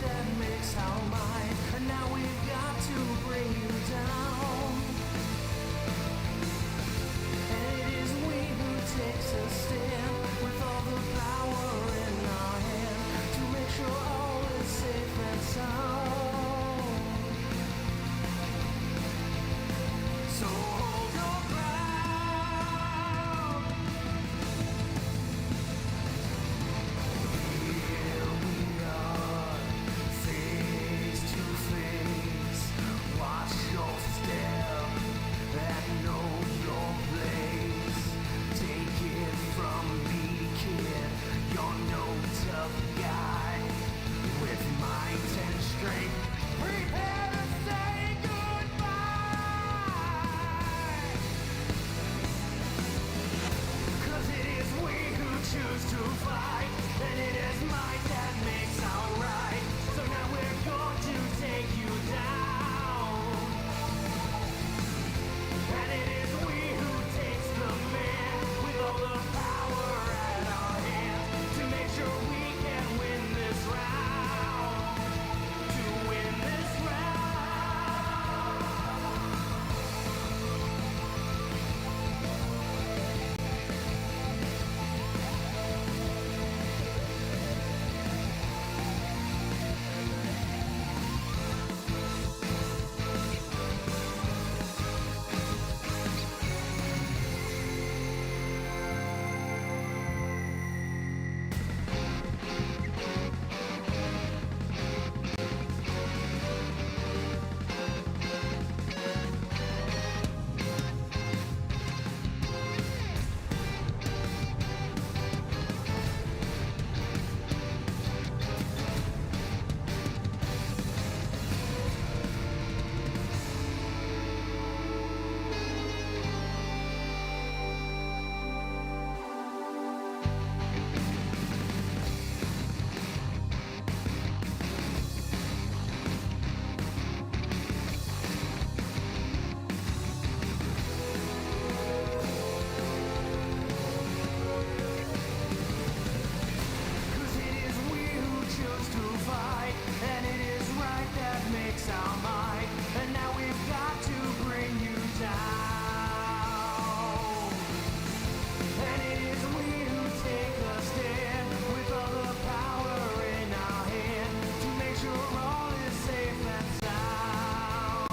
that makes our mind, and now we've got to bring you down. And it is we who takes a stand with all the power in our hand to make sure all is safe and sound. So hold your ground. Here we are, face to face. Watch your step and know your place. Take it from me, kid. You're no tough guy. With might and strength, prepare to say goodbye. 'Cause it is we who choose to fight, and it is might that makes our right. So now we're going to take you down. And it is we who takes command with all the power at our hands to make sure we can win this round. To win this round. Cause it is we who choose to fight, and it is right that makes our might, and now we've got to bring you down. And it is we who take a stand with all the power in our hand to make sure all is safe and sound.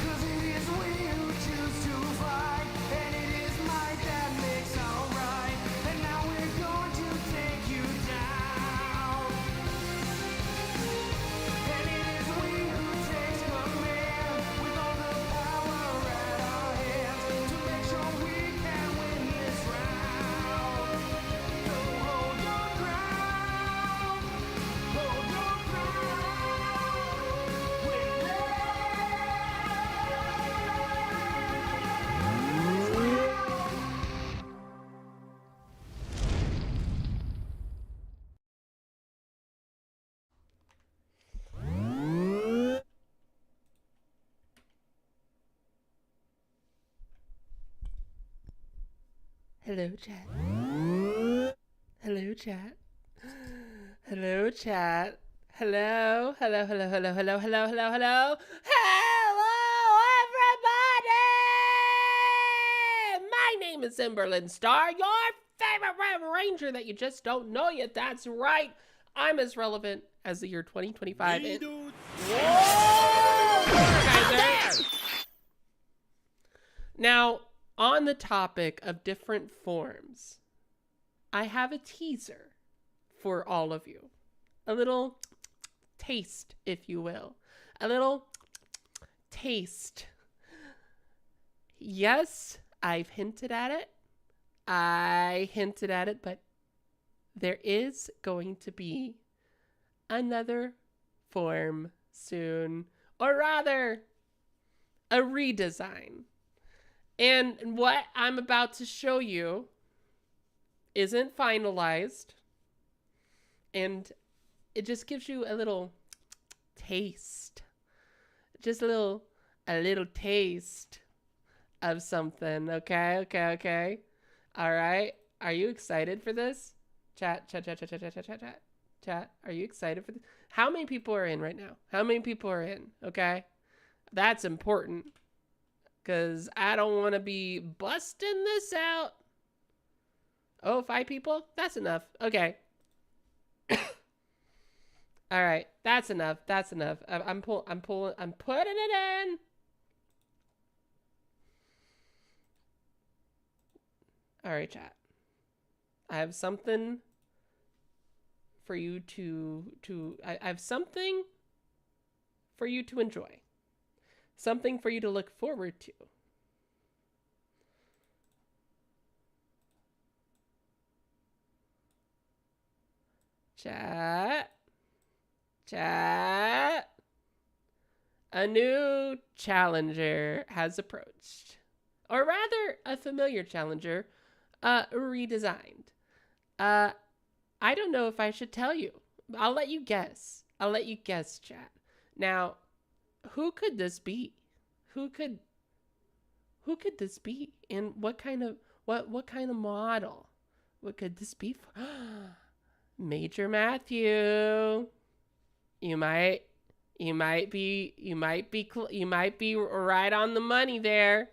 'Cause it is we who choose to fight, and it is might that makes our right, and now we're going to take you down. And it is we who takes command with all the power at our hands to make sure we can win this round. So hold your ground, hold your ground. Win this Hello, chat. Hello, chat. Hello, chat. Hello, hello, hello, hello, hello, hello, hello, hello. Hello, everybody! My name is Timberland Star, your favorite Red Ranger that you just don't know yet. That's right. I'm as relevant as the year 2025. Whoa! Now, on the topic of different forms, I have a teaser for all of you. A little taste, if you will. A little taste. Yes, I've hinted at it. But there is going to be another form soon. Or rather, a redesign. And what I'm about to show you isn't finalized. And it just gives you a little taste. Just a little taste of something. Okay. All right. Are you excited for this? Chat. Chat, are you excited for this? How many people are in right now? How many people are in? Okay. That's important. Because I don't want to be busting this out. Oh, 5 people? That's enough. Okay. All right. That's enough. That's enough. I'm putting it in. All right, chat. I have something for you I have something for you to enjoy. Something for you to look forward to. Chat. Chat. A new challenger has approached. Or rather, a familiar challenger, redesigned. I don't know if I should tell you. I'll let you guess. I'll let you guess, chat. Now, who could this be? Who could this be? And what kind of model? What could this be for? Major Matthew. You might be right on the money there.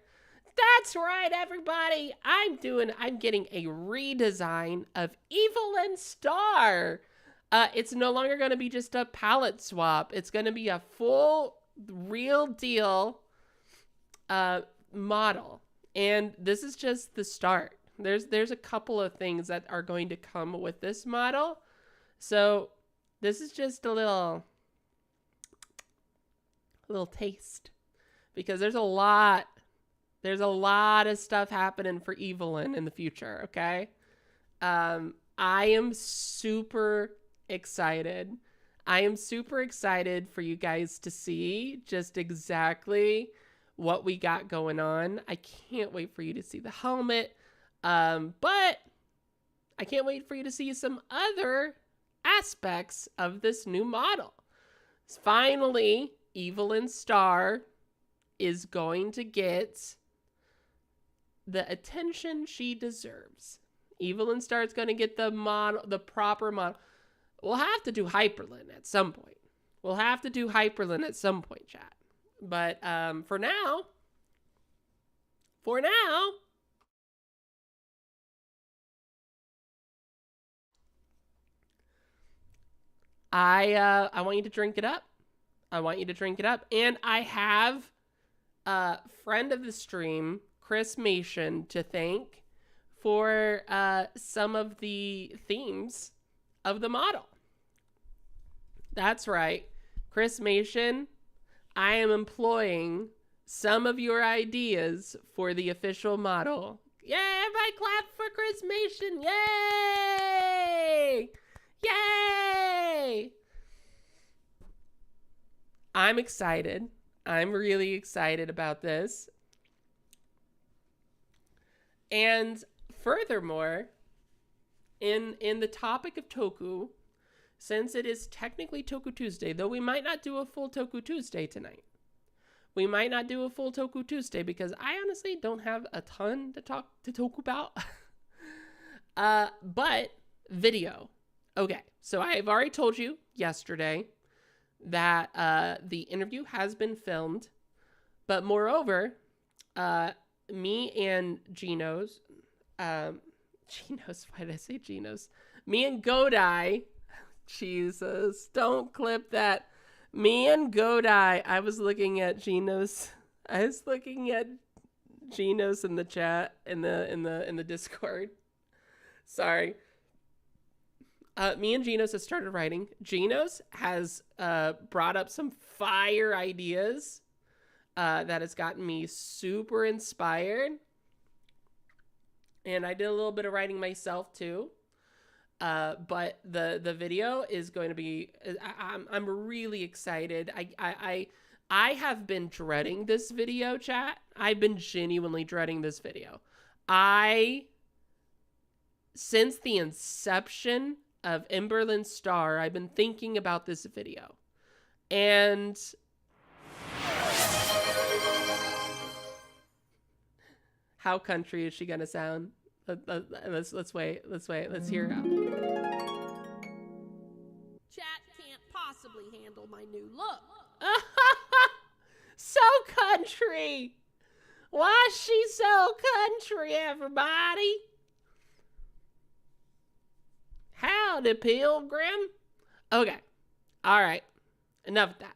That's right, everybody. I'm getting a redesign of Evelyn Star. It's no longer going to be just a palette swap. It's going to be a full, real deal model. And this is just the start. There's a couple of things that are going to come with this model. So this is just a little taste. Because there's a lot of stuff happening for Evelyn in the future, okay? I am super excited. I am super excited for you guys to see just exactly what we got going on. I can't wait for you to see the helmet. But I can't wait for you to see some other aspects of this new model. Finally, Evelyn Star is going to get the attention she deserves. Evelyn Star is going to get the proper model. We'll have to do Hyperlin at some point. Chat. But for now, I want you to drink it up. And I have a friend of the stream, Chris Mation, to thank for some of the themes of the model. That's right. Chris Mation, I am employing some of your ideas for the official model. Yay! Everybody clap for Chris Mation. Yay! Yay! I'm excited. I'm really excited about this. And furthermore, in the topic of Toku, since it is technically Tokutuesday, though we might not do a full Tokutuesday tonight. We might not do a full Tokutuesday because I honestly don't have a ton to talk about. But video. Okay, so I have already told you yesterday that the interview has been filmed, but moreover, me and Geno's, why did I say Geno's? Me and Godai, Jesus, don't clip that. Me and Godai, I was looking at Geno's in the chat, in the Discord. Sorry. Me and Genos have started writing. Genos has brought up some fire ideas that has gotten me super inspired. And I did a little bit of writing myself too. But the video is going to be, I'm really excited. I have been dreading this video, chat. I've been genuinely dreading this video. Since the inception of Emberlyn Star, I've been thinking about this video. And how country is she gonna sound? Let's wait. Let's hear her out. probably handle my new look. So country. Why is she so country, everybody? Howdy, Pilgrim. Okay. All right. Enough of that.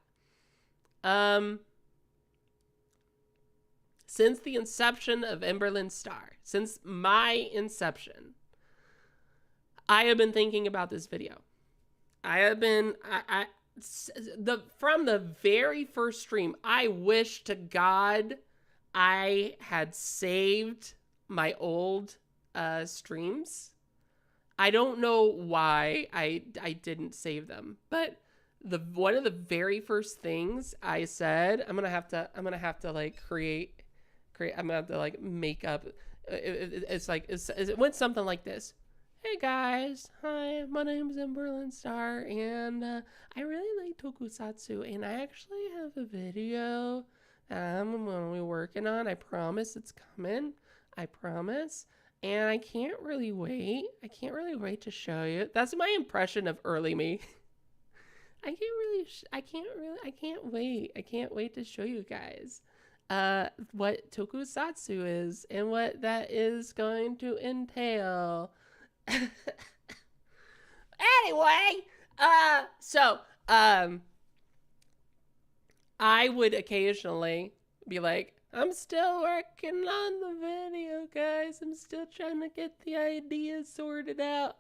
Since the inception of Emberlyn Star, since my inception, I have been thinking about this video. From the very first stream, I wish to God I had saved my old streams. I don't know why I didn't save them, but one of the very first things I said, I'm gonna have to like create. I'm gonna have to like make up. It went something like this. Hey guys, hi, my name is Emberlyn Star, and I really like tokusatsu, and I actually have a video that I'm gonna be working on. I promise it's coming. I promise. And I can't really wait. I can't to show you. That's my impression of early me. I can't wait to show you guys what tokusatsu is and what that is going to entail. Anyway, I would occasionally be like, I'm still working on the video, guys. I'm still trying to get the ideas sorted out.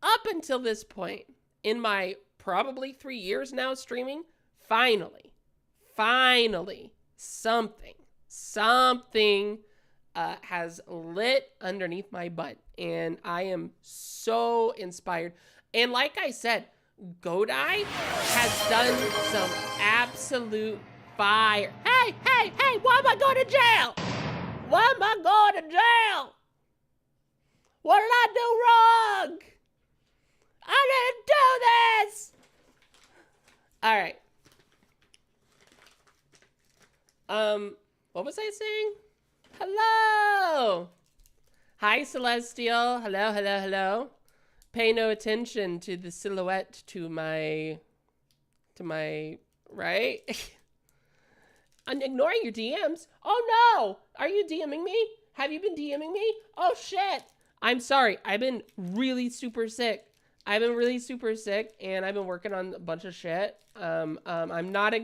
Up until this point, in my probably 3 years now streaming, finally, something has lit underneath my butt, and I am so inspired. And like I said, Godai has done some absolute fire. Hey, why am I going to jail? Why am I going to jail? What did I do wrong? I didn't do this. All right. What was I saying? Hello. Hi, Celestial. Hello. Pay no attention to the silhouette to my right. I'm ignoring your DMs. Oh no! Are you DMing me? Have you been DMing me? Oh shit! I'm sorry. I've been really super sick. and I've been working on a bunch of shit. I'm not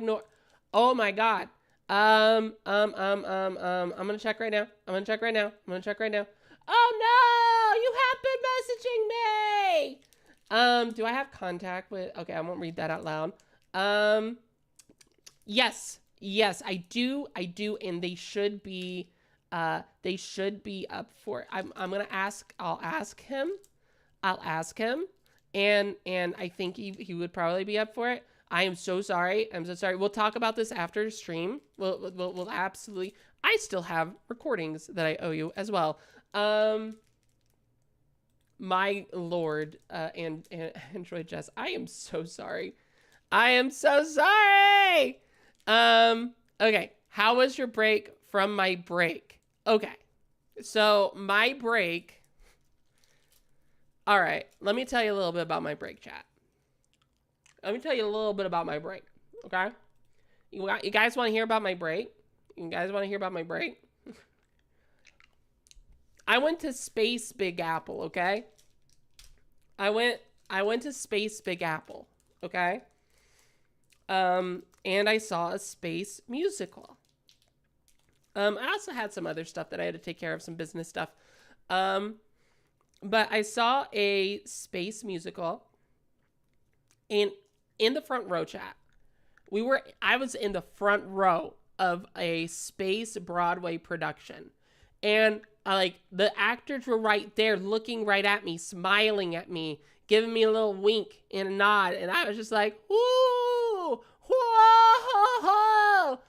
Oh my god. I'm gonna check right now. Oh no! You have been messaging me! Do I have contact with... Okay, I won't read that out loud. Yes, I do, and they should be up for it. I'm gonna ask... I'll ask him, and I think he would probably be up for it. I am so sorry. We'll talk about this after stream. We'll absolutely... I still have recordings that I owe you as well. My lord, and Android Jess, I am so sorry. Okay, how was your break from my break? Okay, so my break... All right, let me tell you a little bit about my break, chat. Let me tell you a little bit about my break, okay? You guys want to hear about my break? I went to Space Big Apple, okay? I went to Space Big Apple, okay? And I saw a space musical. I also had some other stuff that I had to take care of, some business stuff. But I saw a space musical, and in the front row, chat, I was in the front row of a space Broadway production, and like the actors were right there, looking right at me, smiling at me, giving me a little wink and a nod, and I was just like, "Woo, whoa!"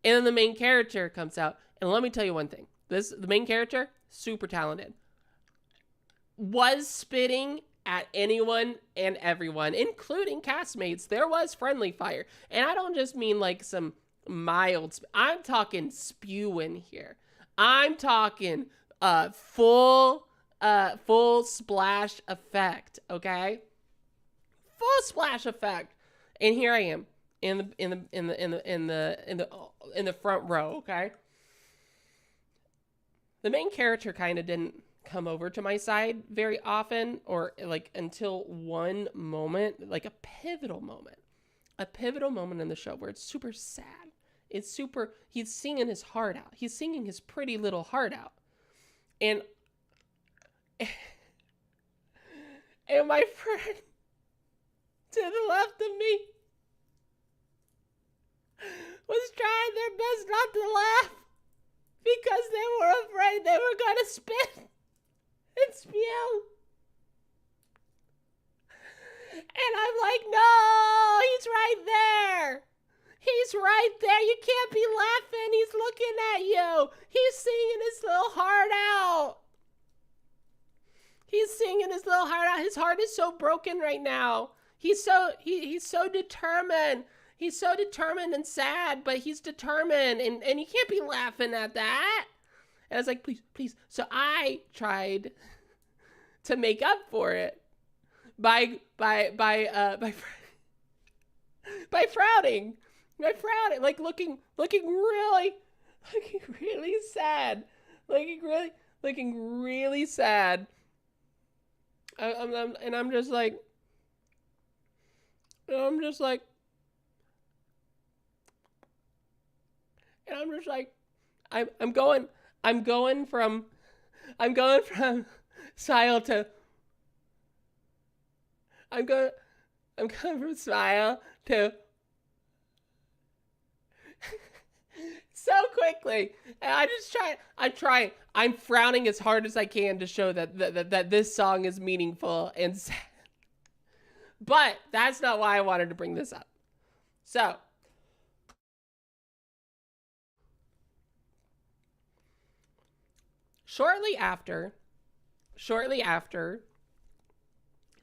And then the main character comes out, and let me tell you one thing: the main character, super talented, was spitting at anyone and everyone, including castmates. There was friendly fire, and I don't just mean like some mild. I'm talking spewing here. I'm talking full splash effect. Okay, full splash effect. And here I am in the front row, okay? The main character kind of didn't come over to my side very often, or like until one moment, like a pivotal moment in the show where it's super sad. He's singing his heart out. He's singing his pretty little heart out. And and my friend to the left of me was trying their best not to laugh because they were afraid they were going to spit and spew. And I'm like, no, he's right there. He's right there. You can't be laughing. He's looking at you. He's singing his little heart out. He's singing his little heart out. His heart is so broken right now. He's so determined. He's so determined and sad, but he's determined, and you can't be laughing at that. And I was like, please. So I tried to make up for it by frowning, like looking really sad, looking really sad. I'm just like, I'm going from smile to I'm going from smile to so quickly. And I'm frowning as hard as I can to show that this song is meaningful and sad. But that's not why I wanted to bring this up. So, shortly after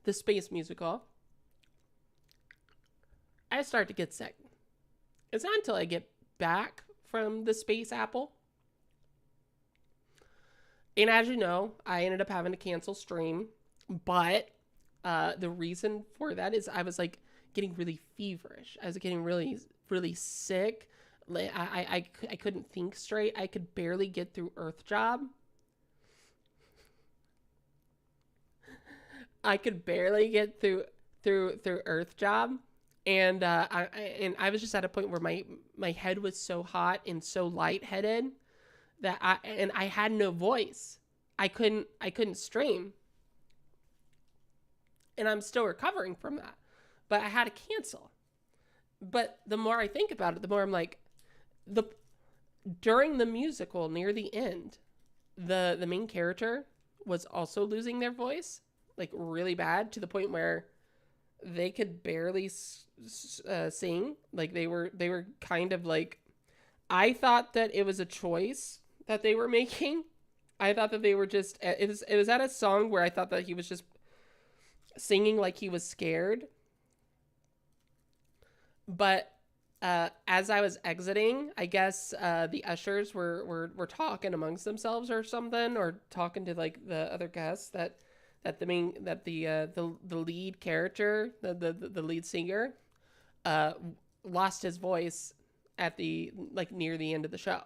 the space musical, I start to get sick. It's not until I get back from the space apple. And as you know, I ended up having to cancel stream. But the reason for that is I was like getting really feverish. I was getting really, really sick. I couldn't think straight. I could barely get through Earth Job. I could barely get through Earth Job. And I was just at a point where my head was so hot and so lightheaded that I had no voice. I couldn't stream. And I'm still recovering from that. But I had to cancel. But the more I think about it, the more I'm like, during the musical near the end, the main character was also losing their voice, like really bad, to the point where they could barely sing. Like they were kind of like, I thought that it was a choice that they were making. I thought that they were just, it was at a song where I thought that he was just singing like he was scared. But as I was exiting, I guess the ushers were talking amongst themselves or something, or talking to like the other guests that the lead character, the lead singer, lost his voice at the like near the end of the show.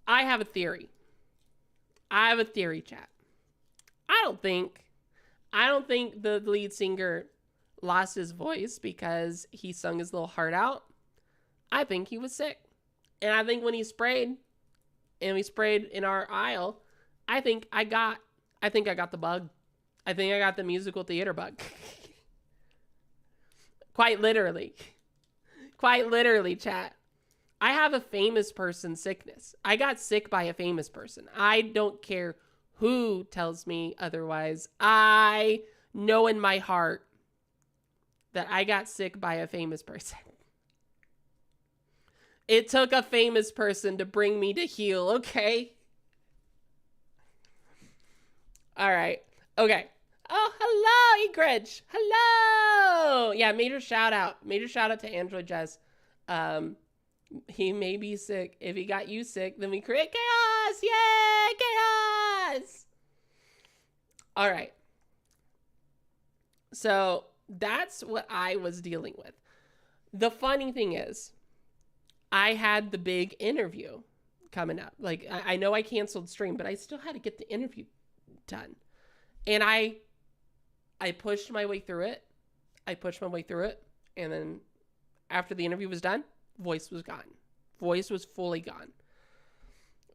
I have a theory, chat. I don't think the lead singer lost his voice because he sung his little heart out. I think he was sick. And I think when he sprayed, and we sprayed in our aisle, I think I got the bug. I think I got the musical theater bug. Quite literally, chat. I have a famous person sickness. I got sick by a famous person. I don't care who tells me otherwise. I know in my heart that I got sick by a famous person. It took a famous person to bring me to heal, okay? All right. Okay. Oh, hello, Egridge. Hello. Yeah, major shout out to Android Jess. He may be sick. If he got you sick, then we create chaos. Yay, chaos. All right. So that's what I was dealing with. The funny thing is, I had the big interview coming up. Like, I know I canceled stream, but I still had to get the interview done. And I pushed my way through it. And then after the interview was done, voice was gone. Voice was fully gone.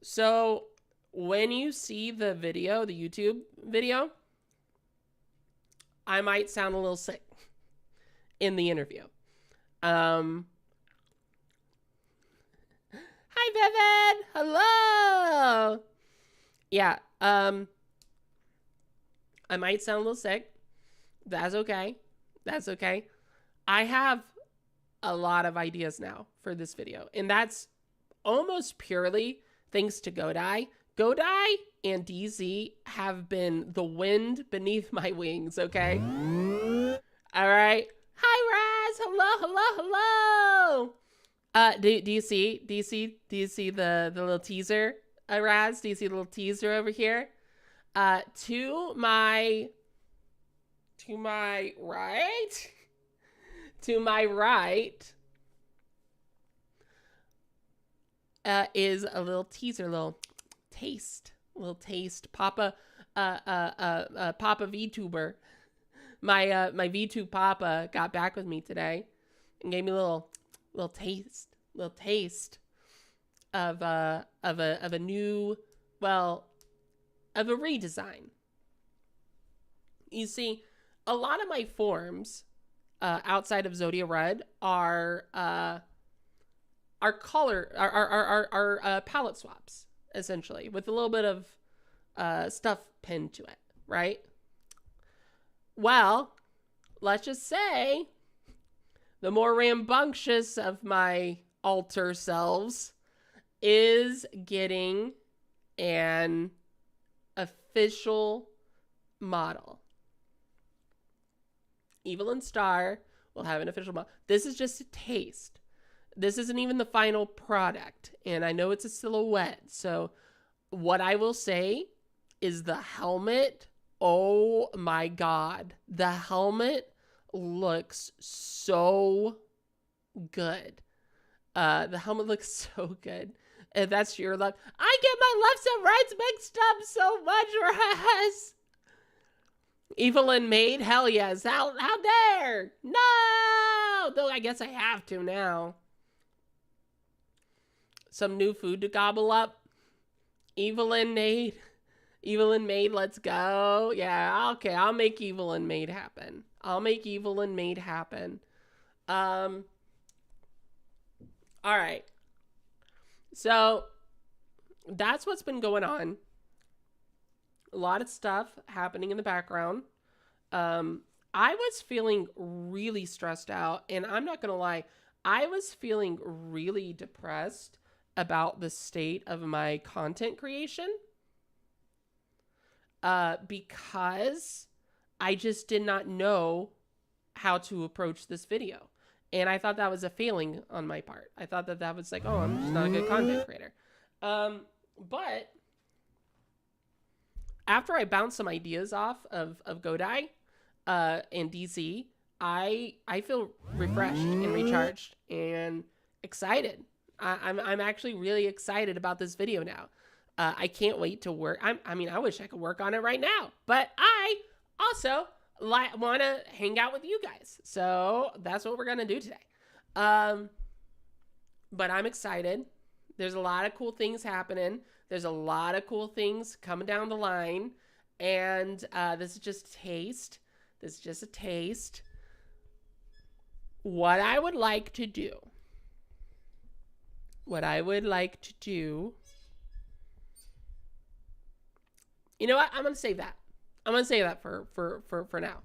So when you see the video, the YouTube video, I might sound a little sick in the interview. Hi, Vivid. Hello. Yeah. I might sound a little sick. That's okay. I have a lot of ideas now for this video, and that's almost purely thanks to Godai. Godai and DZ have been the wind beneath my wings, okay? All right. Hi, Raz. Hello. Do you see the little teaser, Raz? Do you see the little teaser over here? To my right. To my right is a little teaser, little taste. Papa, Papa VTuber. My VTube Papa got back with me today and gave me a little taste of a new, well, of a redesign. You see, a lot of my forms outside of Zodia Red are palette swaps, essentially, with a little bit of stuff pinned to it, right? Well, let's just say the more rambunctious of my alter selves is getting an official model. Evelyn Star will have an official model. This is just a taste. This isn't even the final product. And I know it's a silhouette. So what I will say is the helmet. Oh my God. The helmet looks so good. The helmet looks so good. If that's your luck. I get my lefts and rights mixed up so much, Raz. Evelyn Maid? Hell yes. How dare? No! Though I guess I have to now. Some new food to gobble up. Evelyn Maid, let's go. Yeah, okay. I'll make Evelyn Maid happen. All right. So that's what's been going on. A lot of stuff happening in the background. I was feeling really stressed out, and I'm not going to lie, I was feeling really depressed about the state of my content creation. Because I just did not know how to approach this video. And I thought that was a failing on my part. I thought that was like, oh, I'm just not a good content creator. But after I bounced some ideas off of Godai and DZ, I feel refreshed and recharged and excited. I'm actually really excited about this video now. I can't wait to work. I wish I could work on it right now, but I also want to hang out with you guys. So that's what we're going to do today. But I'm excited. There's a lot of cool things happening. There's a lot of cool things coming down the line. And this is just a taste. What I would like to do. You know what? I'm going to save that. For now.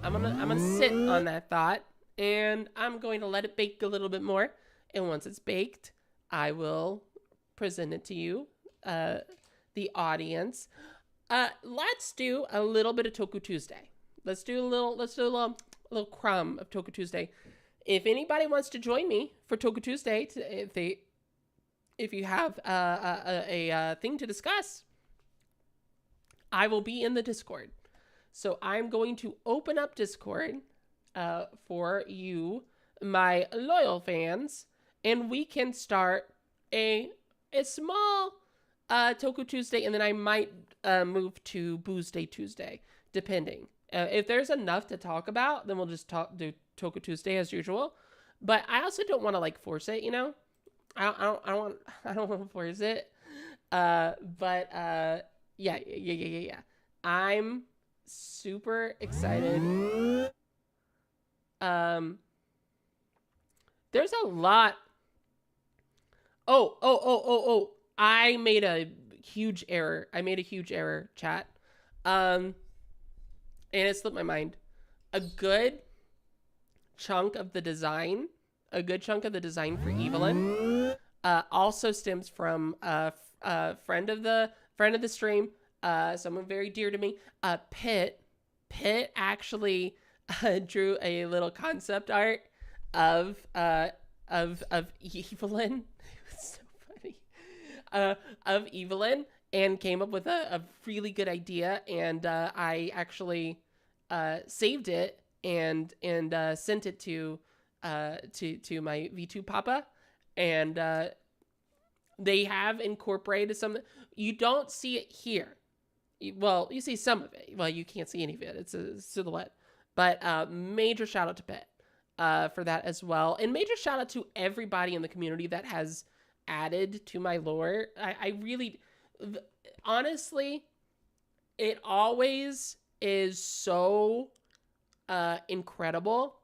I'm gonna sit on that thought, and I'm going to let it bake a little bit more. And once it's baked, I will present it to you, the audience. Let's do a little bit of Tokutuesday. Let's do a little crumb of Tokutuesday. If anybody wants to join me for Tokutuesday, if you have a thing to discuss, I will be in the Discord. So I'm going to open up Discord for you, my loyal fans, and we can start a small Toku Tuesday, and then I might move to Boosday Tuesday, depending. If there's enough to talk about, then we'll just do Toku Tuesday as usual. But I also don't want to like force it, you know. I don't want to force it. Yeah. I'm super excited. There's a lot. Oh. I made a huge error. Chat. And it slipped my mind. A good chunk of the design for Evelyn also stems from a friend of the stream, someone very dear to me, Pitt. Pitt actually drew a little concept art of Evelyn. It was so funny. Of Evelyn, and came up with a really good idea, and I actually saved it and sent it to my V2 Papa, and they have incorporated some. You don't see it here. Well, you see some of it. Well, you can't see any of it. It's a silhouette. But major shout out to Pitt for that as well, and major shout out to everybody in the community that has added to my lore. I really, honestly, it always is so incredible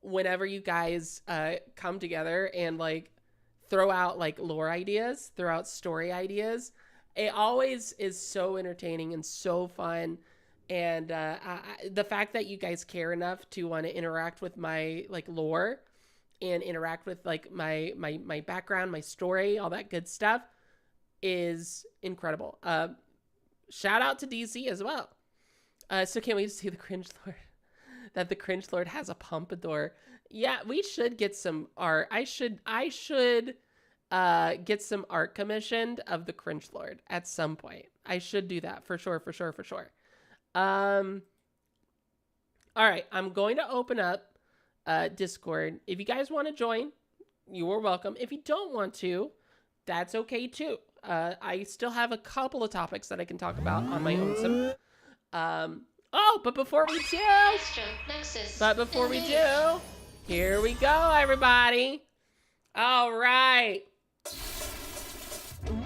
whenever you guys come together and like throw out like lore ideas, throw out story ideas. It always is so entertaining and so fun. And the fact that you guys care enough to want to interact with my like lore and interact with like my background, my story, all that good stuff is incredible. Shout out to DC as well. So can't wait to see the Cringe Lord. That the Cringe Lord has a pompadour. Yeah, we should get some art. I should get some art commissioned of the Cringe Lord at some point. I should do that for sure. All right, I'm going to open up Discord. If you guys want to join, you are welcome. If you don't want to, that's okay too. I still have a couple of topics that I can talk about on my own. But before we do, here we go, everybody. All right.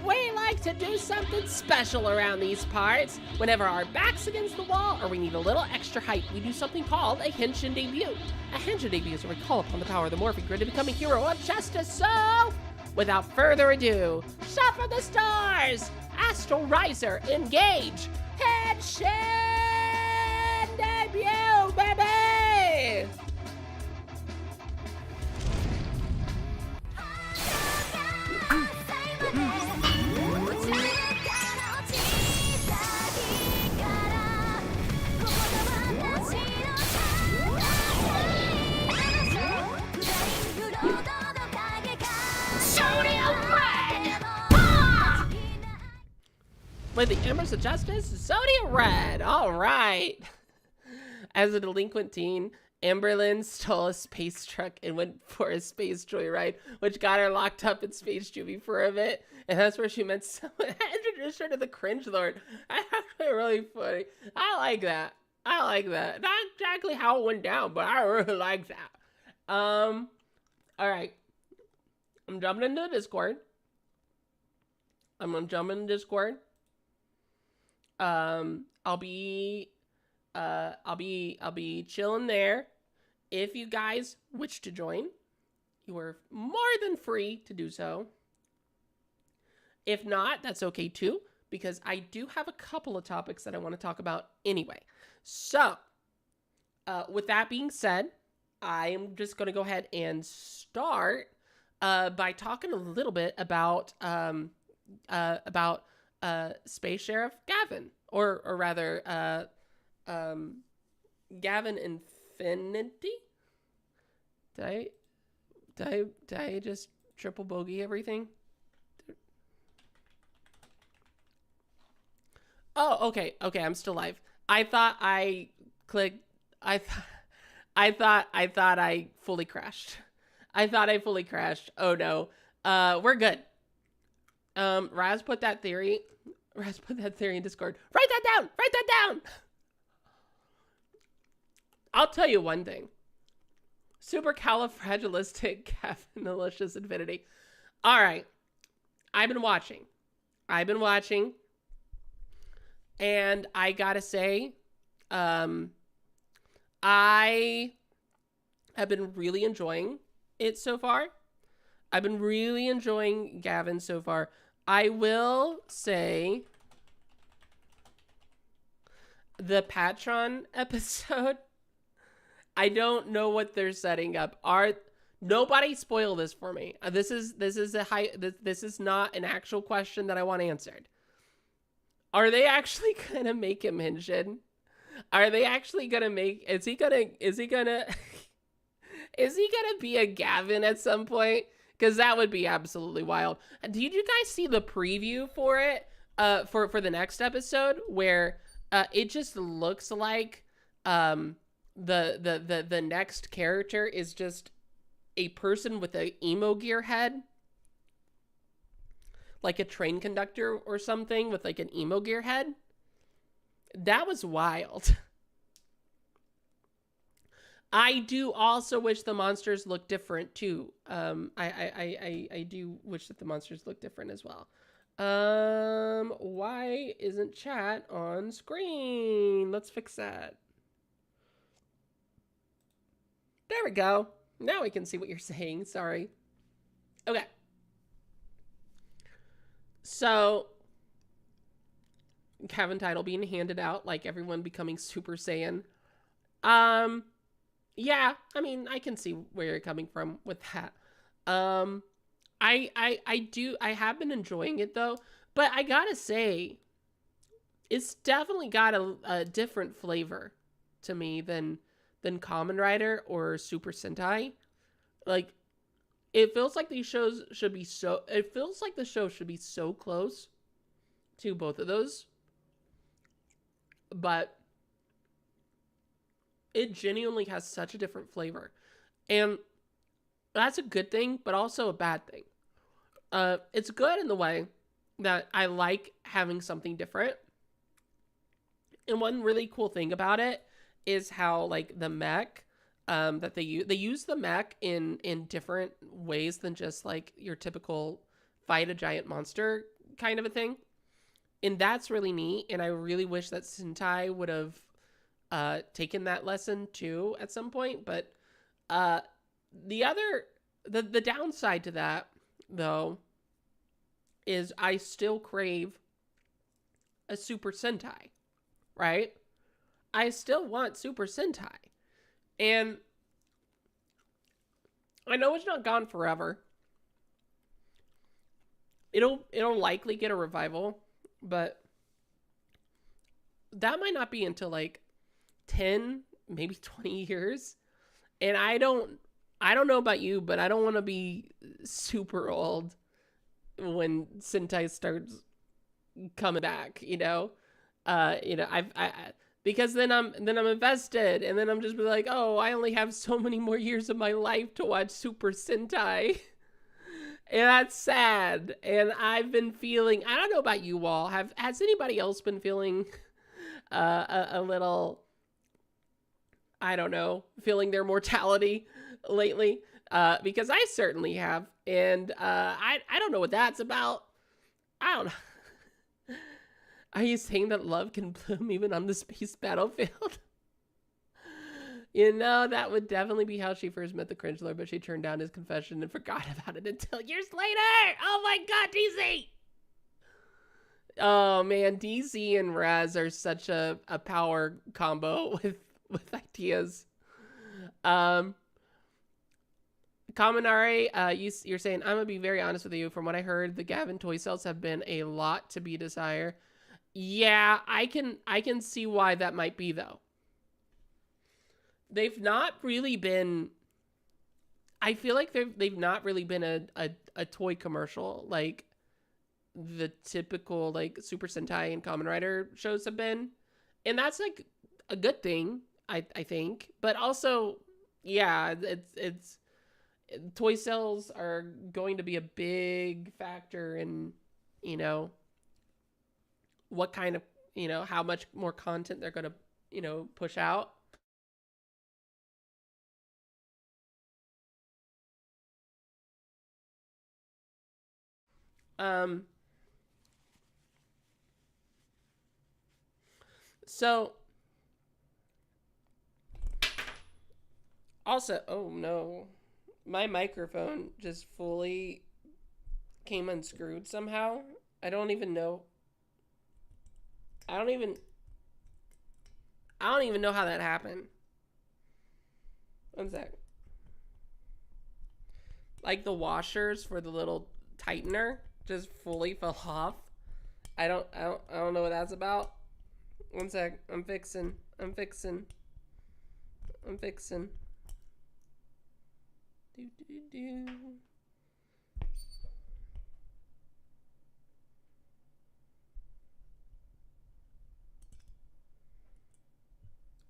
We like to do something special around these parts. Whenever our back's against the wall or we need a little extra height, we do something called a Henshin debut. A Henshin debut is where we call upon the power of the Morphing Grid to become a hero of justice. So, without further ado, shuffle the stars! Astral Riser, engage! Henshin debut, baby! With the Embers of Justice, Zodiac Red. All right. As a delinquent teen, Amberlynn stole a space truck and went for a space joyride, which got her locked up in Space Juvie for a bit. And that's where she met someone introduced her to the Cringe Lord. That's actually really funny. I like that. Not exactly how it went down, but I really like that. All right. I'm jumping into Discord. I'll be chilling there. If you guys wish to join, you are more than free to do so. If not, that's okay too, because I do have a couple of topics that I want to talk about anyway. So, with that being said, I am just going to go ahead and start by talking a little bit about Space Sheriff Gavin, or rather, Gavin Infinity. Did I just triple bogey everything? Oh, okay, I'm still live. I thought I clicked. I thought. I thought I fully crashed. I thought I fully crashed. Oh no. We're good. Raz put that theory. Raz put that theory in Discord. Write that down. Write that down. I'll tell you one thing. Supercalifragilisticexpialidocious. All right. I've been watching. And I gotta say, I have been really enjoying it so far. I've been really enjoying Gavin so far. I will say the Patron episode, I don't know what they're setting up. Nobody spoil this for me. This is not an actual question that I want answered. Are they actually gonna make him Hinshin? Are they actually gonna make? Is he gonna be a Gavin at some point? Because that would be absolutely wild. Did you guys see the preview for it? For the next episode, where it just looks like the next character is just a person with a emo gear head, like a train conductor or something with like an emo gear head. That was wild. I do also wish the monsters look different too. I do wish that the monsters look different as well. Why isn't chat on screen? Let's fix that. There we go. Now we can see what you're saying. Sorry. Okay. So, Kevin title being handed out, like everyone becoming Super Saiyan. Yeah, I mean, I can see where you're coming from with that. I have been enjoying it though, but I gotta say, it's definitely got a different flavor to me than Kamen Rider or Super Sentai. Like, it feels like these shows should be so. It feels like the show should be so close to both of those, but it genuinely has such a different flavor, and that's a good thing, but also a bad thing. It's good in the way that I like having something different. And one really cool thing about it is how, like, the mech that they use the mech in different ways than just like your typical fight a giant monster kind of a thing. And that's really neat. And I really wish that Sentai would have taken that lesson too at some point. But the downside to that though is I still crave a Super Sentai, right? I still want Super Sentai. And I know it's not gone forever. It'll likely get a revival, but that might not be until like 10, maybe 20 years. And I don't know about you, but I don't want to be super old when Sentai starts coming back, you know? Because then I'm invested, and then I'm just like, oh, I only have so many more years of my life to watch Super Sentai. And that's sad. And I've been feeling, I don't know about you all, has anybody else been feeling a little, I don't know, feeling their mortality lately? Because I certainly have. And I don't know what that's about. I don't know. Are you saying that love can bloom even on the space battlefield? You know, that would definitely be how she first met the Cringe Lord, but she turned down his confession and forgot about it until years later. Oh my god, DZ! Oh man, DZ and Raz are such a power combo with ideas. Kaminari, you're saying, I'm gonna be very honest with you. From what I heard, the Gavin toy sales have been a lot to be desired. Yeah, I can see why that might be though. They've not really been. I feel like they've not really been a toy commercial like the typical like Super Sentai and Kamen Rider shows have been. And that's like a good thing, I think. But also, yeah, it's toy sales are going to be a big factor in, you know, what kind of, how much more content they're going to, push out. Um, so also, oh no, my microphone just fully came unscrewed somehow. I don't even know. I don't even. I don't even know how that happened. One sec. Like the washers for the little tightener just fully fell off. I don't know what that's about. One sec. I'm fixing. I'm fixing. I'm fixing. Do do do.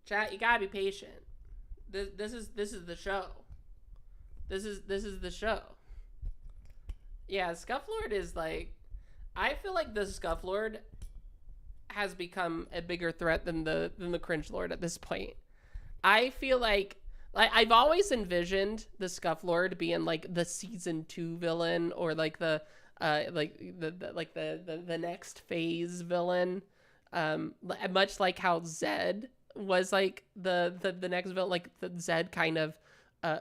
Chat, you gotta be patient. This is the show. This is the show. Yeah, Scufflord is like, I feel like the Scufflord has become a bigger threat than the Cringe Lord at this point. I feel like I've always envisioned the Scufflord being like the season 2 villain, or like the next phase villain. Much like how Zed was like the next villain, like the Zed kind of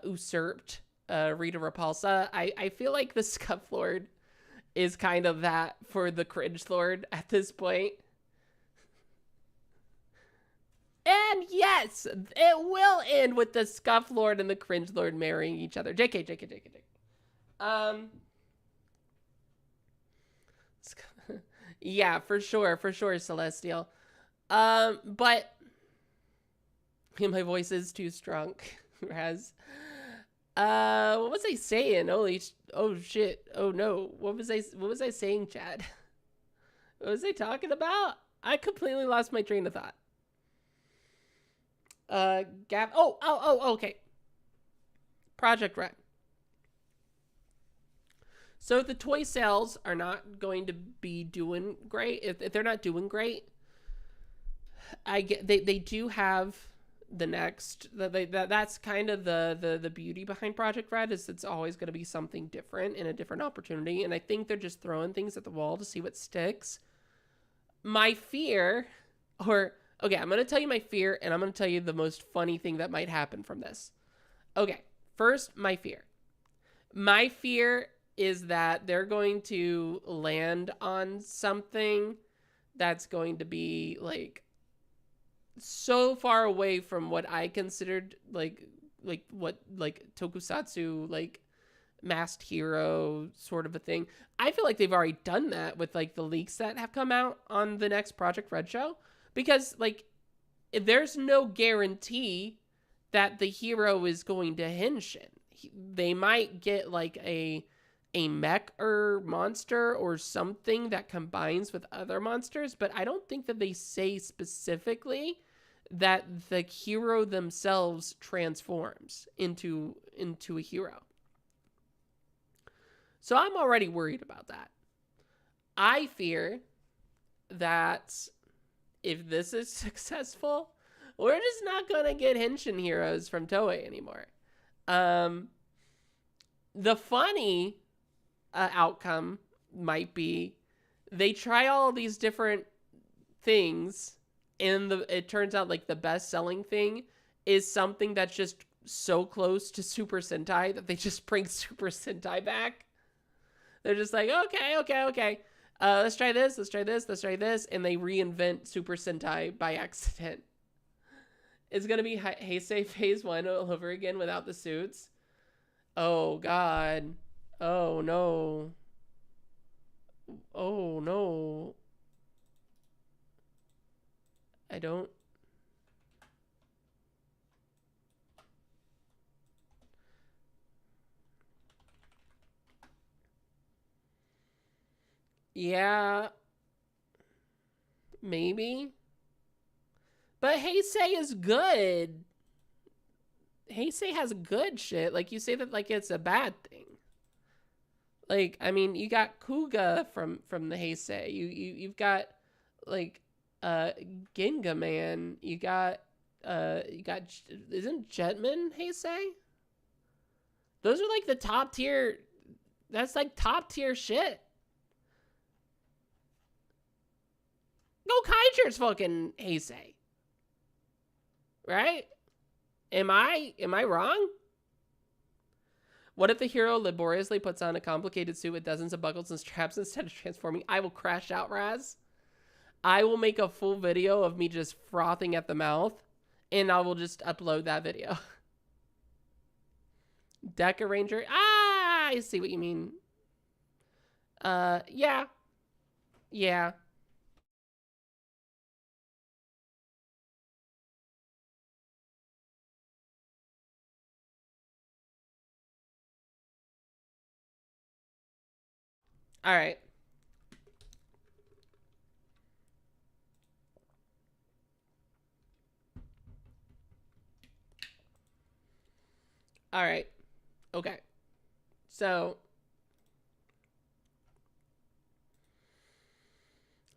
usurped Rita Repulsa. I feel like the Scufflord is kind of that for the Cringe Lord at this point. And yes, it will end with the Scuff Lord and the Cringe Lord marrying each other. JK. Um, yeah, for sure, Celestial. But my voice is too strong. Raz. What was I saying? Oh shit. Oh no. What was I saying, Chad? What was I talking about? I completely lost my train of thought. Gav. Okay. Project Red. So the toy sales are not going to be doing great. If they're not doing great, I get they do have the next that's kind of the beauty behind Project Red, is it's always going to be something different and a different opportunity, and I think they're just throwing things at the wall to see what sticks. My fear, or okay, I'm going to tell you my fear, and I'm going to tell you the most funny thing that might happen from this. Okay, first, my fear. My fear is that they're going to land on something that's going to be like so far away from what I considered like what like tokusatsu, like masked hero sort of a thing. I feel like they've already done that with like the leaks that have come out on the next Project Red show, because like there's no guarantee that the hero is going to henshin. They might get like a mech or monster or something that combines with other monsters, but I don't think that they say specifically that the hero themselves transforms into a hero. So I'm already worried about that. I fear that if this is successful, we're just not gonna get henshin heroes from Toei anymore. Um, the funny outcome might be they try all these different things, and it turns out like the best selling thing is something that's just so close to Super Sentai that they just bring Super Sentai back. They're just like, okay. Let's try this, and they reinvent Super Sentai by accident. It's gonna be Heisei Phase 1 all over again without the suits. Oh god. Oh no. Oh no. I don't. Yeah, maybe. But Heisei is good. Heisei has good shit. Like, you say that like it's a bad thing. Like, I mean, you got Kuga from the Heisei. You've got like Ginga Man. You got isn't Jetman Heisei? Those are like the top tier. That's like top tier shit. Go Kaiser's fucking Heisei. Right? Am I wrong? What if the hero laboriously puts on a complicated suit with dozens of buckles and straps instead of transforming? I will crash out, Raz. I will make a full video of me just frothing at the mouth, and I will just upload that video. Deck Arranger. Ah, I see what you mean. Yeah. Yeah. All right. All right. Okay. So,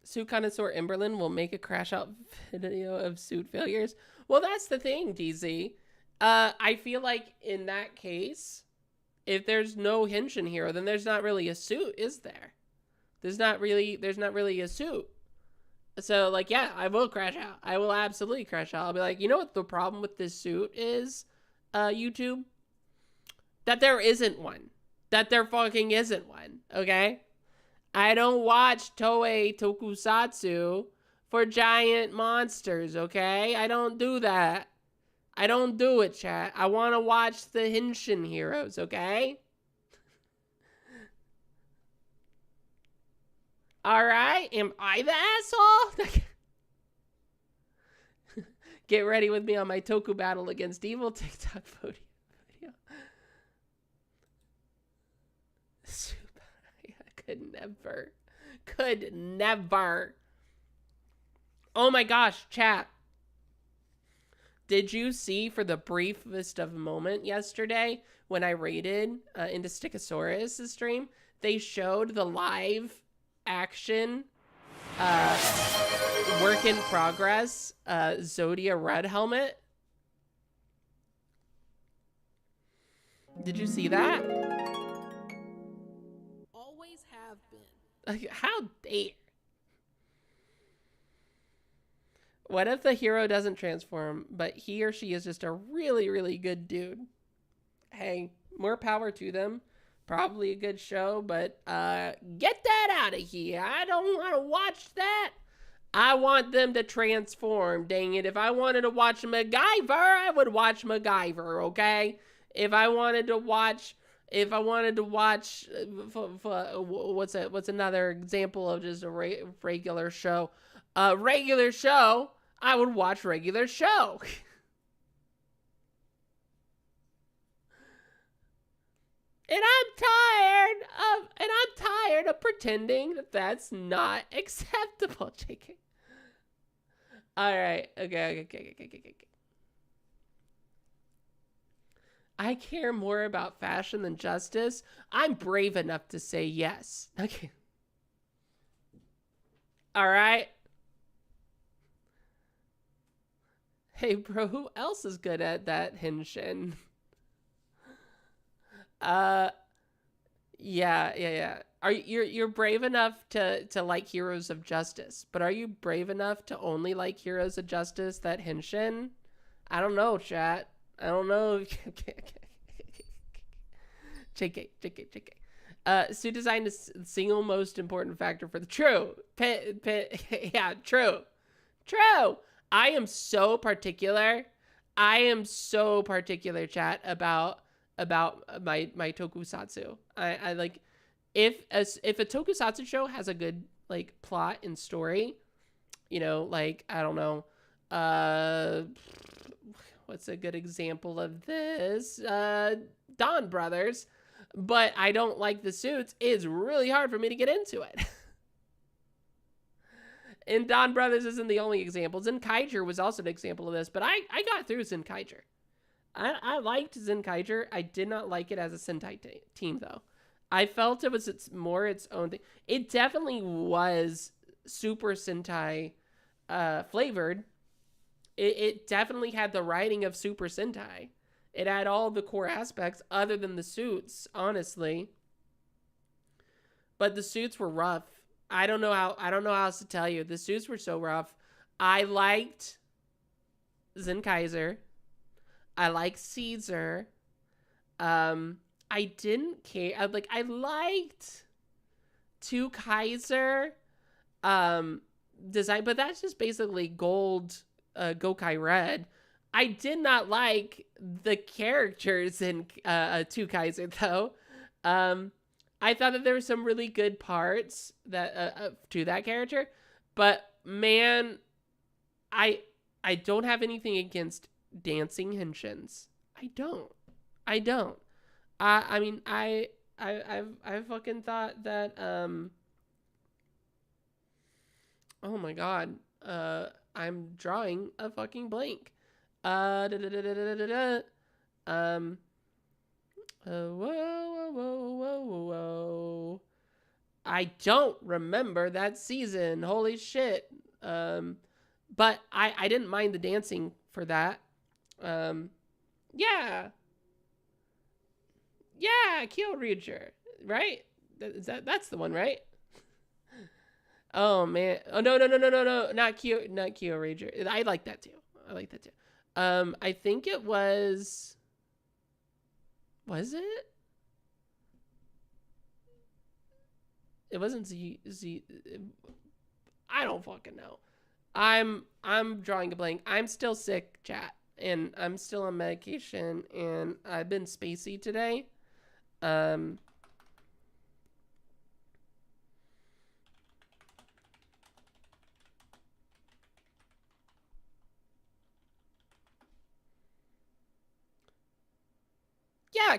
Suit Connoisseur Emberlin will make a crash out video of suit failures. Well, that's the thing, DZ. I feel like in that case, if there's no Henshin hero, then there's not really a suit, is there? There's not really a suit. So, like, yeah, I will crash out. I will absolutely crash out. I'll be like, you know what the problem with this suit is, YouTube? That there isn't one. That there fucking isn't one, okay? I don't watch Toei Tokusatsu for giant monsters, okay? I don't do that. I don't do it, chat. I want to watch the Henshin heroes, okay? Alright? Am I the asshole? Get ready with me on my Toku battle against evil TikTok video. Could never. Oh my gosh, chat. Did you see for the briefest of a moment yesterday when I raided into Stickosaurus' stream, they showed the live action work in progress Zodia Red helmet? Did you see that? Always have been. Like, how dare? What if the hero doesn't transform, but he or she is just a really, really good dude? Hey, more power to them. Probably a good show, but get that out of here. I don't want to watch that. I want them to transform, dang it. If I wanted to watch MacGyver, I would watch MacGyver, okay? If I wanted to watch what's another example of just a regular show? Regular show, I would watch regular show. And I'm tired of pretending that that's not acceptable, JK. All right. Okay. I care more about fashion than justice. I'm brave enough to say yes. Okay. All right. Hey, bro, who else is good at that Henshin? Yeah. Are you're brave enough to like Heroes of Justice, but are you brave enough to only like Heroes of Justice that Henshin? I don't know, chat. I don't know. JK. Suit design is the single most important factor for the true. Yeah, true. I am so particular. Chat, about my tokusatsu. I like if a tokusatsu show has a good like plot and story, you know, like I don't know, what's a good example of this? Dawn Brothers. But I don't like the suits. It's really hard for me to get into it. And Don Brothers isn't the only example. Zenkaiger was also an example of this, but I got through Zenkaiger. I liked Zenkaiger. I did not like it as a Sentai team, though. I felt it was more its own thing. It definitely was Super Sentai flavored. It definitely had the writing of Super Sentai. It had all the core aspects other than the suits, honestly. But the suits were rough. I don't know how else to tell you. The suits were so rough. I liked Zenkaiser. I liked Caesar. I didn't care. I liked Two Kaiser design, but that's just basically gold Gokai Red. I did not like the characters in Two Kaiser though. I thought that there were some really good parts that to that character, but man, I don't have anything against dancing henshins. I don't. I mean, I fucking thought that oh my god, I'm drawing a fucking blank. Da, da, da, da, da, da, da. Whoa. I don't remember that season. Holy shit. But I didn't mind the dancing for that. Yeah. Yeah, Kyoryuger, right? That's the one, right? Oh man. Oh no, not Kyoryuger. I like that too. I think it was it? It wasn't Z. I don't fucking know. I'm drawing a blank. I'm still sick, chat, and I'm still on medication, and I've been spacey today. Yeah,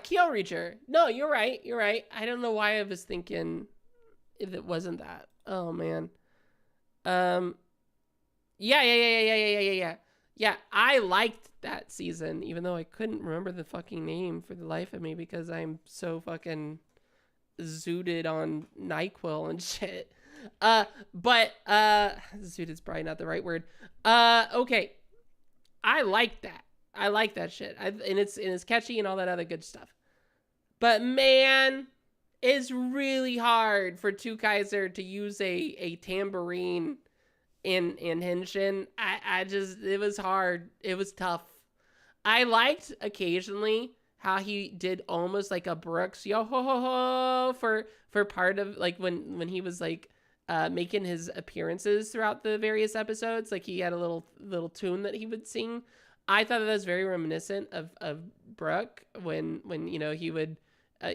Kyoryuger. No, you're right. I don't know why I was thinking if it wasn't that. Oh man. Yeah. Yeah, I liked that season, even though I couldn't remember the fucking name for the life of me because I'm so fucking zooted on NyQuil and shit. But zooted's probably not the right word. Okay. I like that. I like that shit. And it's catchy and all that other good stuff. But man, it's really hard for Two Kaiser to use a tambourine in Henshin. I just, it was hard. It was tough. I liked occasionally how he did almost like a Brooks yo ho ho ho for part of like when he was like making his appearances throughout the various episodes. Like he had a little tune that he would sing. I thought that was very reminiscent of Brooke when you know he would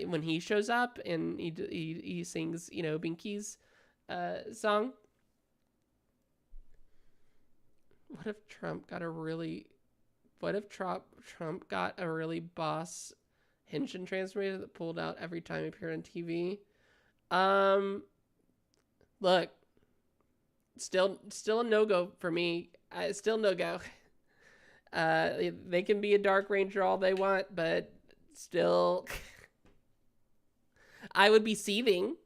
when he shows up and he sings, you know, Binky's song. What if Trump got a really boss Henshin transformator that pulled out every time he appeared on TV? Look, still a no-go for me. Still no-go. They can be a Dark Ranger all they want, but still, I would be seething.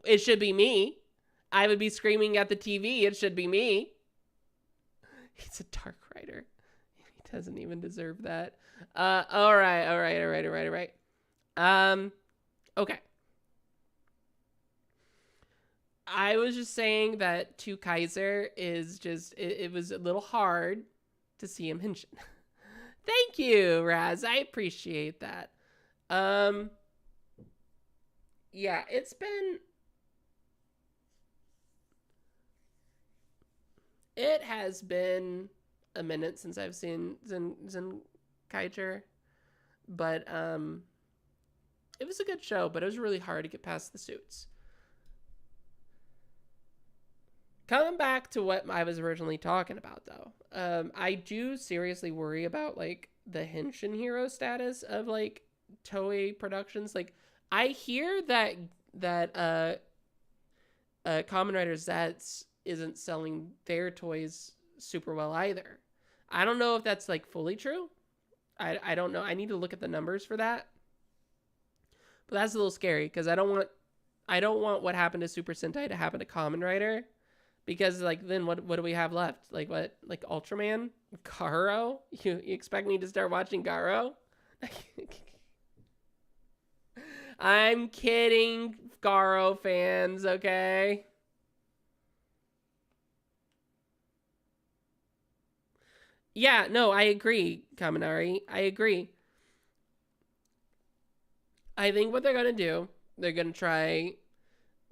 It should be me. I would be screaming at the TV. It should be me. He's a Dark Rider. He doesn't even deserve that. All right. Okay. I was just saying that Two Kaiser is just, it was a little hard to see him Henshin. Thank you, Raz. I appreciate that. Yeah, it has been a minute since I've seen Zenkaiger, but it was a good show, but it was really hard to get past the suits. Coming back to what I was originally talking about, though, I do seriously worry about like the Henshin hero status of like Toei Productions. Like, I hear that Kamen Rider Zets isn't selling their toys super well either. I don't know if that's like fully true. I don't know. I need to look at the numbers for that. But that's a little scary because I don't want what happened to Super Sentai to happen to Kamen Rider, because like then what do we have left? Like what? Like Ultraman, Garo? You expect me to start watching Garo? I'm kidding, Garo fans. Okay. Yeah, no, I agree, Kaminari. I agree. I think what they're gonna do, they're gonna try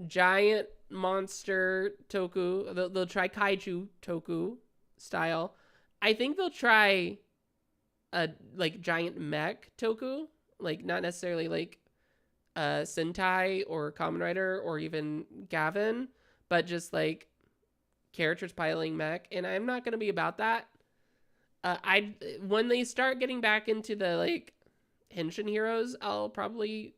giant monster toku. They'll try kaiju toku style. I think they'll try a like giant mech toku, like not necessarily like Sentai or Kamen Rider or even Gavin, but just like characters piling mech. And I'm not gonna be about that. I when they start getting back into the like Henshin heroes, I'll probably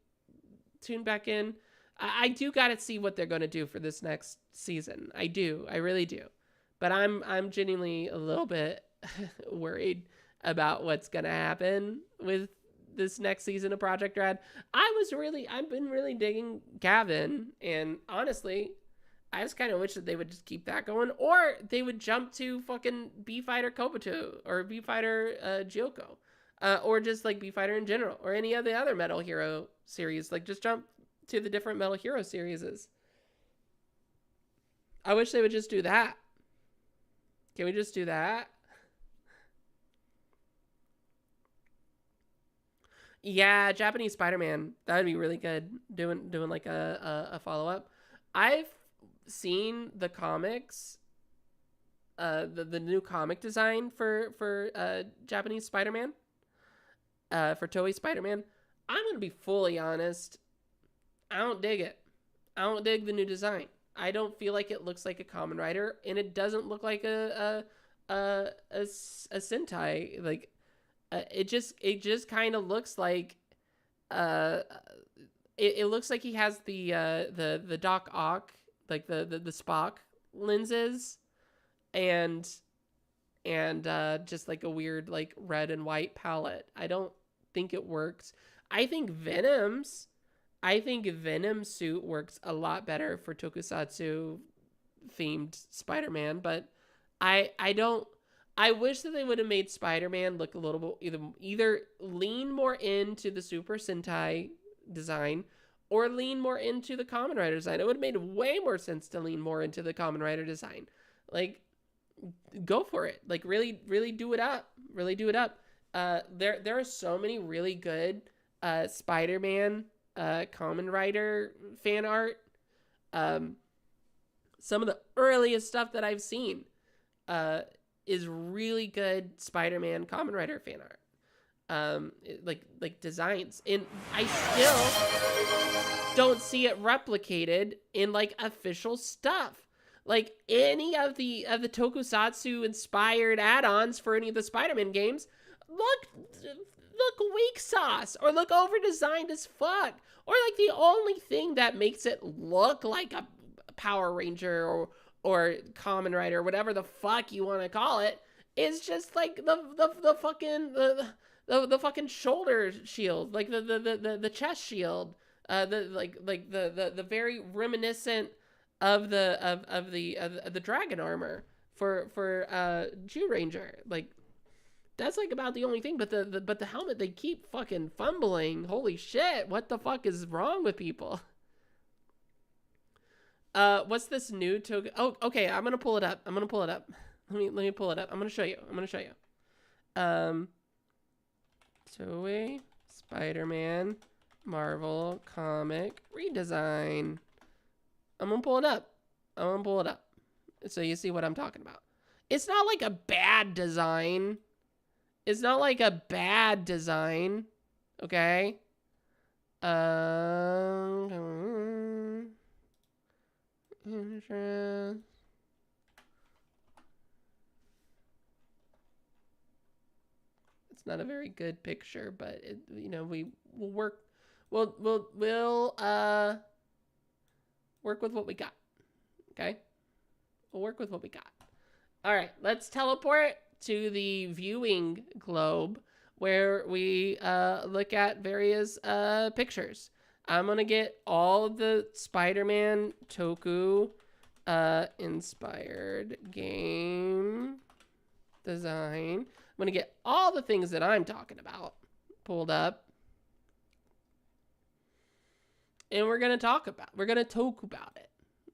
tune back in. I do gotta see what they're gonna do for this next season. I do, I really do, but I'm genuinely a little bit worried about what's gonna happen with this next season of Project Red. I've been really digging Gavin, and honestly, I just kind of wish that they would just keep that going, or they would jump to fucking B Fighter Kobuto or B Fighter Gyoko, or just like B Fighter in general, or any of the other Metal Hero series. Like just jump to the different Metal Hero series. I wish they would just do that. Can we just do that? Yeah, Japanese Spider-Man. That would be really good. Doing like a follow up. I've seen the comics, the new comic design for Japanese Spider-Man, for Toei Spider-Man. I'm gonna be fully honest. I don't dig it. I don't dig the new design. I don't feel like it looks like a Kamen Rider, and it doesn't look like a Sentai. Like it just kind of looks like uh it looks like he has the Doc Ock, like the Spock lenses, and just like a weird like red and white palette. I don't think it works. I think Venom's suit works a lot better for Tokusatsu themed Spider-Man, but I don't. I wish that they would have made Spider-Man look a little bit either lean more into the Super Sentai design or lean more into the Kamen Rider design. It would have made way more sense to lean more into the Kamen Rider design. Like, go for it. Like, really do it up. Really do it up. There are so many really good Spider-Man Kamen Rider fan art. Some of the earliest stuff that I've seen is really good Spider-Man Kamen Rider fan art. Like designs. And I still don't see it replicated in like official stuff. Like any of the Tokusatsu inspired add-ons for any of the Spider-Man games look weak sauce or look over designed as fuck, or like the only thing that makes it look like a Power Ranger or Kamen Rider, whatever the fuck you want to call it, is just like the fucking shoulder shield, like the chest shield, the very reminiscent of the dragon armor for Jew Ranger. Like that's like about the only thing. But the helmet, they keep fucking fumbling. Holy shit! What the fuck is wrong with people? What's this new token? Oh, okay. I'm gonna pull it up. Let me pull it up. I'm gonna show you. Toei Spider-Man Marvel comic redesign. I'm gonna pull it up. So you see what I'm talking about. It's not like a bad design. Okay. Interest. It's not a very good picture, but it, we will work. We'll work with what we got. Okay. We'll work with what we got. All right, let's teleport to the viewing globe where we look at various pictures. I'm going to get all of the Spider-Man Toku inspired game design. I'm going to get all the things that I'm talking about pulled up. And we're going to talk about, we're going to talk about it.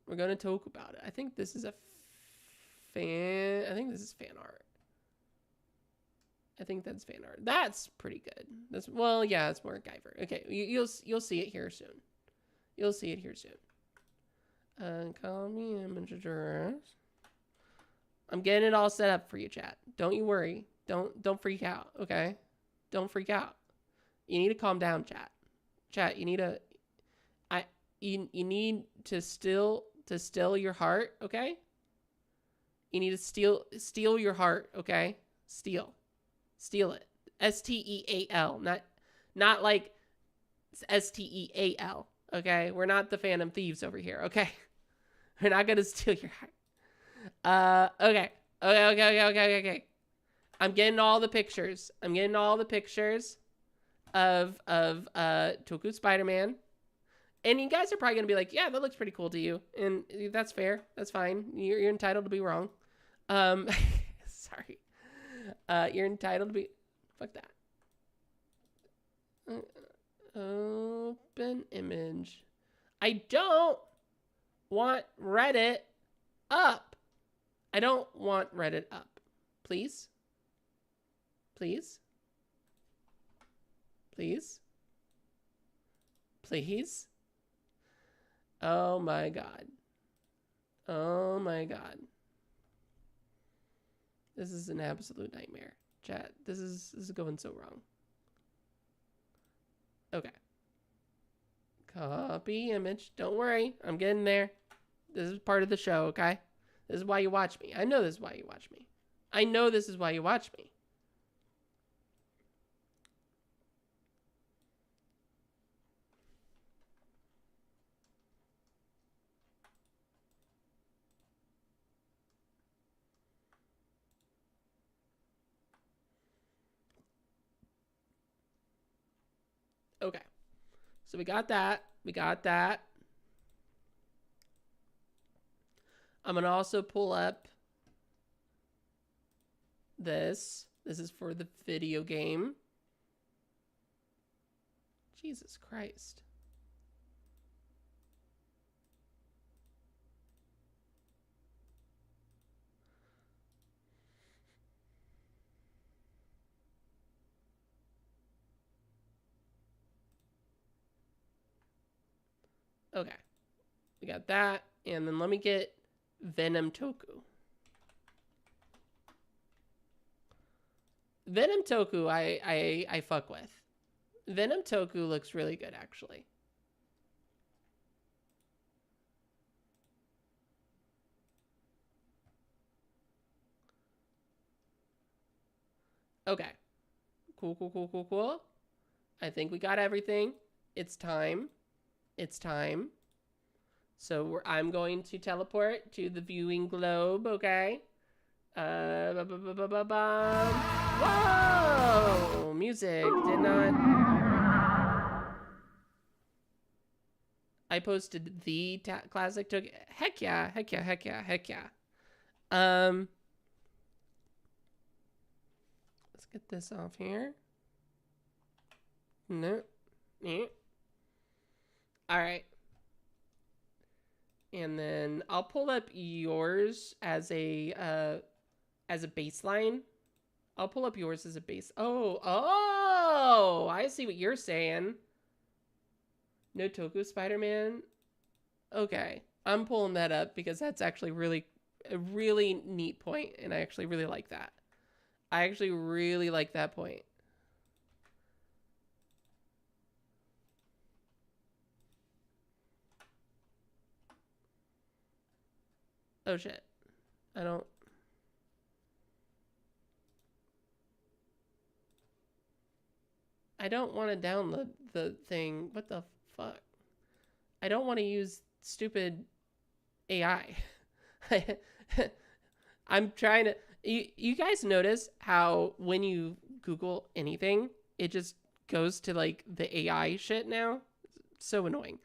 We're going to talk about it. I think this is I think this is fan art. I think that's fan art. That's pretty good. That's, well, yeah, it's more Guyver. Okay, you'll see it here soon. You'll see it here soon. Call me image address. I'm getting it all set up for you, chat. Don't you worry. Don't freak out, okay? Don't freak out. You need to calm down, chat. Chat, you need to you need to still your heart, okay? You need to steal your heart, okay? Steal it. STEAL, not like STEAL, okay? We're not the Phantom Thieves over here, okay? We're not gonna steal your heart. Okay. I'm getting all the pictures. I'm getting all the pictures of Toku Spider-Man. And you guys are probably gonna be like, yeah, that looks pretty cool to you, and that's fair. That's fine. You're entitled to be wrong. Sorry. You're entitled to be. Fuck that. Open image. I don't want Reddit up. I don't want Reddit up. Please. Please. Please. Please. Oh my god. Oh my god. This is an absolute nightmare. Chat, this is going so wrong. Okay. Copy image. Don't worry. I'm getting there. This is part of the show, okay? This is why you watch me. I know this is why you watch me. I know this is why you watch me. Okay. So we got that. We got that. I'm going to also pull up this. This is for the video game. Jesus Christ. Okay. We got that. And then let me get Venom Toku. Venom Toku I fuck with. Venom Toku looks really good, actually. Okay. Cool. I think we got everything. It's time. It's time. So I'm going to teleport to the viewing globe, okay? Whoa! Music did not... I posted the classic Toku... Heck yeah. Let's get this off here. No. Alright. And then I'll pull up yours as a baseline. I'll pull up yours as a base. Oh, I see what you're saying. No Toku Spider-Man. Okay, I'm pulling that up because that's actually a really neat point, and I actually really like that. I actually really like that point. Oh shit. I don't want to download the thing. What the fuck? I don't want to use stupid AI. I'm trying to. You guys notice how when you Google anything, it just goes to like the AI shit now? So annoying.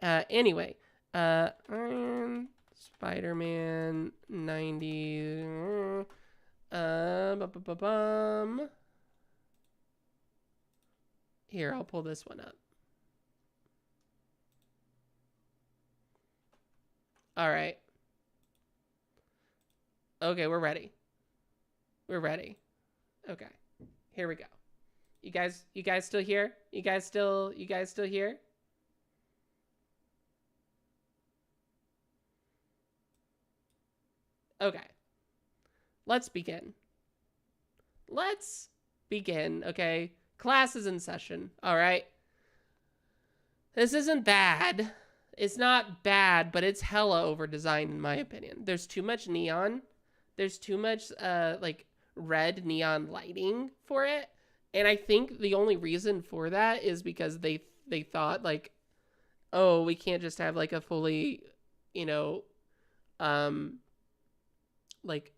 Anyway, Iron Spider-Man 90. Bum. Here, I'll pull this one up. All right. Okay, we're ready. We're ready. Okay. Here we go. You guys still here? You guys still here? Okay. Let's begin. Let's begin, okay? Class is in session, all right? This isn't bad. It's not bad, but it's hella over designed in my opinion. There's too much neon. There's too much like red neon lighting for it. And I think the only reason for that is because they thought like, oh, we can't just have like a fully, you know, um like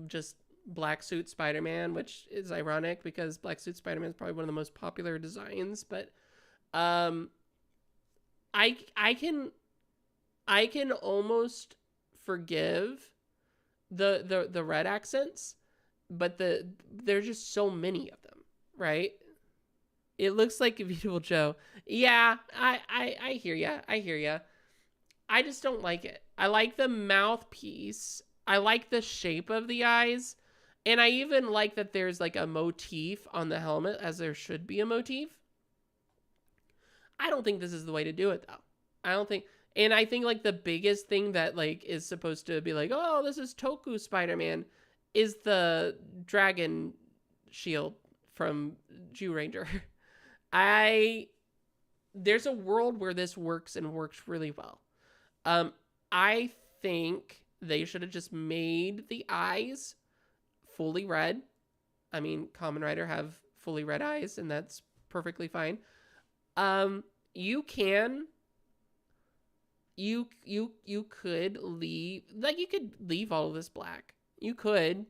just black suit Spider-Man, which is ironic because black suit Spider-Man is probably one of the most popular designs, but um I can almost forgive the red accents, but there's just so many of them, right? It looks like a Beautiful Joe. Yeah, I hear ya. I hear ya. I just don't like it. I like the mouthpiece. I like the shape of the eyes. And I even like that there's like a motif on the helmet, as there should be a motif. I don't think this is the way to do it though. I don't think, and I think like the biggest thing that like is supposed to be like, oh, this is Toku Spider-Man, is the dragon shield from Jew Ranger. I There's a world where this works and works really well. I think they should have just made the eyes fully red. I mean, Kamen Rider have fully red eyes, and that's perfectly fine. You can you could leave, like, you could leave all of this black. You could.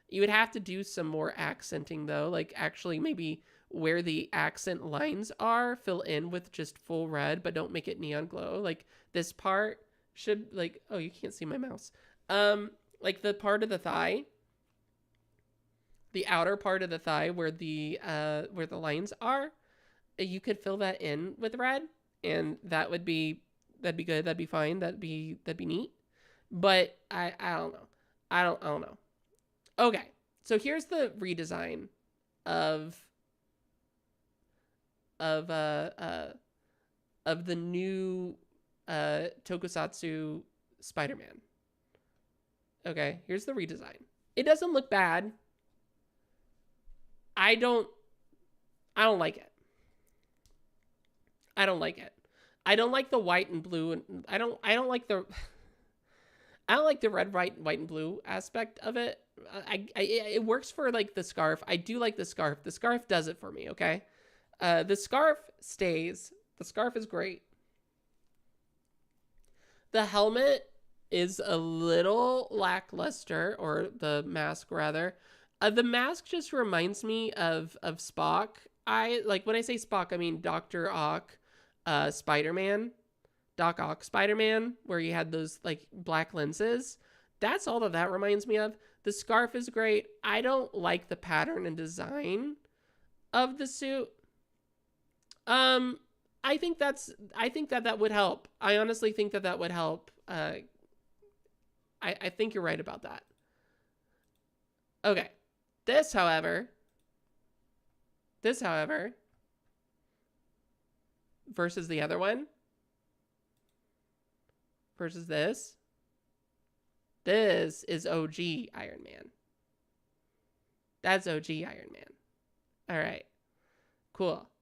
You would have to do some more accenting though, like actually maybe where the accent lines are, fill in with just full red, but don't make it neon glow. Like this part should, like, oh, you can't see my mouse. Like the part of the thigh, the outer part of the thigh where the lines are, you could fill that in with red, and that'd be good. That'd be fine. That'd be neat. But I don't know. I don't know. Okay, so here's the redesign of of uh, uh of the new Tokusatsu Spider-Man. Okay, here's the redesign. It doesn't look bad. I don't like it. I don't like it. I don't like the white and blue, and I don't like the I don't like the red, white, and blue aspect of it. It works for like the scarf. I do like the scarf. The scarf does it for me. Okay, the scarf stays. The scarf is great. The helmet is a little lackluster, or the mask rather. The mask just reminds me of Spock. I like, when I say Spock, I mean Dr. Ock, Spider-Man. Doc Ock Spider-Man, where he had those like black lenses. That's all that reminds me of. The scarf is great. I don't like the pattern and design of the suit. I think that would help. I honestly think that would help. I think you're right about that. Okay. This, however, versus the other one, versus this is OG Iron Man. That's OG Iron Man. All right. Cool.